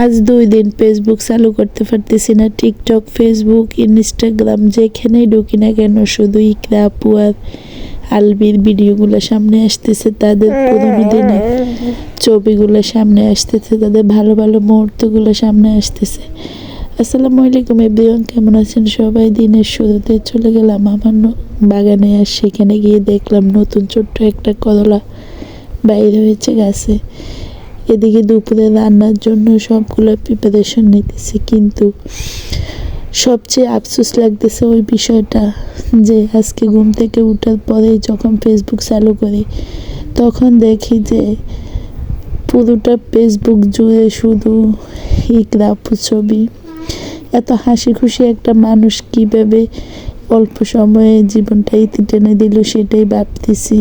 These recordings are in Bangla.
আজ 2 দিন ফেসবুক চালু করতে পারতেছি না। টিকটক, ফেসবুক, ইনস্টাগ্রাম যেখানেই ঢুকি না কেন শুধু ইকরা আপু আর আলবির ভিডিওগুলো সামনে আসতেছে, তাদের পুরোনো দিনের ছবিগুলো সামনে আসতেছে, তাদের ভালো ভালো মুহূর্তগুলো সামনে আসতেছে। আসসালামু আলাইকুম এভরিওয়ান, কেমন আছেন সবাই? দিনের শুরুতে চলে গেলাম আমার বাগানে, আর সেখানে গিয়ে দেখলাম নতুন ছোট্ট একটা করলা বাইরে হয়েছে গাছে। এদিকে দুপুরে রান্নার জন্য সবগুলো প্রিপারেশন নিতেছি, কিন্তু সবচেয়ে আফসোস লাগতেছে ওই বিষয়টা যে আজকে ঘুম থেকে উঠার পরেই যখন ফেসবুক চালু করি তখন দেখি যে পুরোটা ফেসবুক জুড়ে শুধু ইকরা আপুর ছবি। এত হাসি খুশি একটা মানুষ কীভাবে অল্প সময়ে জীবনটা ইতি টেনে দিল সেটাই ভাবতেছি।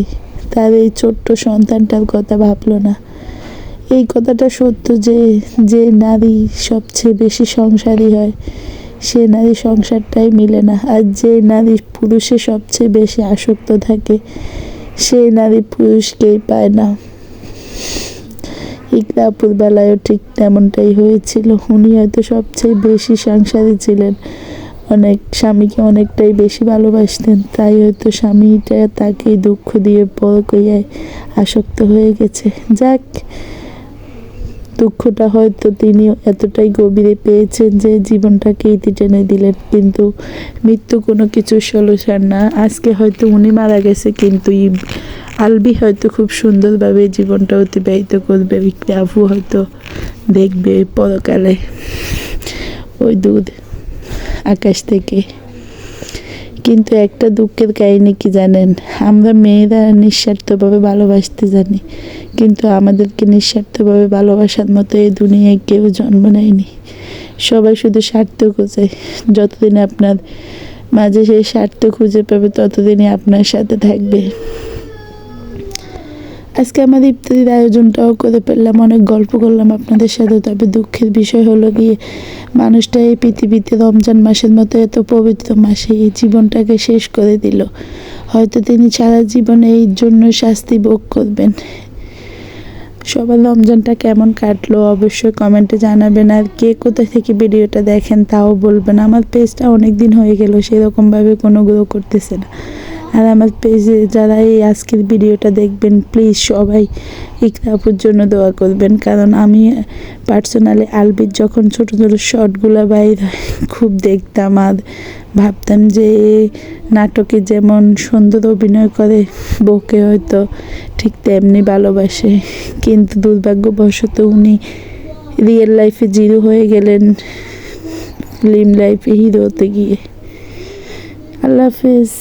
তার এই ছোট্ট সন্তানটার কথা ভাবলো না। এই কথাটা সত্য যে যে নারী সবচেয়ে বেশি সংসারী হয় সে নারী সংসারটাই মিলে না, আর যে নারী পুরুষে সবচেয়ে বেশি আসক্ত থাকে সেই নারী পুরুষকেই পায় না। ইকরা আপুর বেলায়ও ঠিক তেমনটাই হয়েছিল। উনি হয়তো সবচেয়ে বেশি সংসারী ছিলেন, স্বামীকে অনেকটাই বেশি ভালোবাসতেন, তাই হয়তো স্বামীটা তাকে দুঃখ দিয়ে পরকীয়ায় আসক্ত হয়ে গেছে। যাক, দুঃখটা হয়তো তিনি এতটাই গভীরে পেয়েছেন যে জীবনটাকে ইতি টেনে দিলেন, কিন্তু মৃত্যু কোনো কিছুর সলিউশন না। আজকে হয়তো উনি মারা গেছে, কিন্তু আলবি হয়তো খুব সুন্দরভাবে জীবনটা অতিবাহিত করবে। আপু হয়তো দেখবে পরকালে ওই দুধ আকাশ থেকে। কিন্তু একটা দুঃখের কাহিনী কি জানেন? আমরা মেয়েরা নিঃস্বার্থভাবে ভালোবাসতে জানি, কিন্তু আমাদেরকে নিঃস্বার্থভাবে ভালোবাসার মতো এই দুনিয়ায় কেউ জন্ম নেয়নি। সবাই শুধু স্বার্থ খোঁজে। যতদিন আপনার মাঝে সেই স্বার্থ খুঁজে পাবে ততদিনই আপনার সাথে থাকবে। আজকে আমার ইফতারির আয়োজনটাও করে ফেললাম, অনেক গল্প করলাম আপনাদের সাথে। তবে দুঃখের বিষয় হলো গিয়ে মানুষটা এই পৃথিবীতে রমজান মাসের মতো এত পবিত্র মাসে এই জীবনটাকে শেষ করে দিল। হয়তো তিনি সারা জীবনে এই জন্য শাস্তি ভোগ করবেন। সবার রমজানটা কেমন কাটলো অবশ্যই কমেন্টে জানাবেন, আর কে কোথা থেকে ভিডিওটা দেখেন তাও বলবেন। আমার পেজটা অনেক দিন হয়ে গেল সেরকমভাবে কোনো গ্রো করতেছে না। আর আমার পেজে যারা এই আজকের ভিডিওটা দেখবেন প্লিজ সবাই ইকরা আপুর জন্য দোয়া করবেন, কারণ আমি পার্সোনালি আলবির যখন ছোটো ছোটো শর্টগুলো বাইর খুব দেখতাম আর ভাবতাম যে নাটকে যেমন সুন্দর অভিনয় করে বউকে হয়তো ঠিক তেমনি ভালোবাসে, কিন্তু দুর্ভাগ্যবশত উনি রিয়েল লাইফে জিরো হয়ে গেলেন ফিল্ম লাইফে হিরো হতে গিয়ে। আল্লাহ হাফেজ।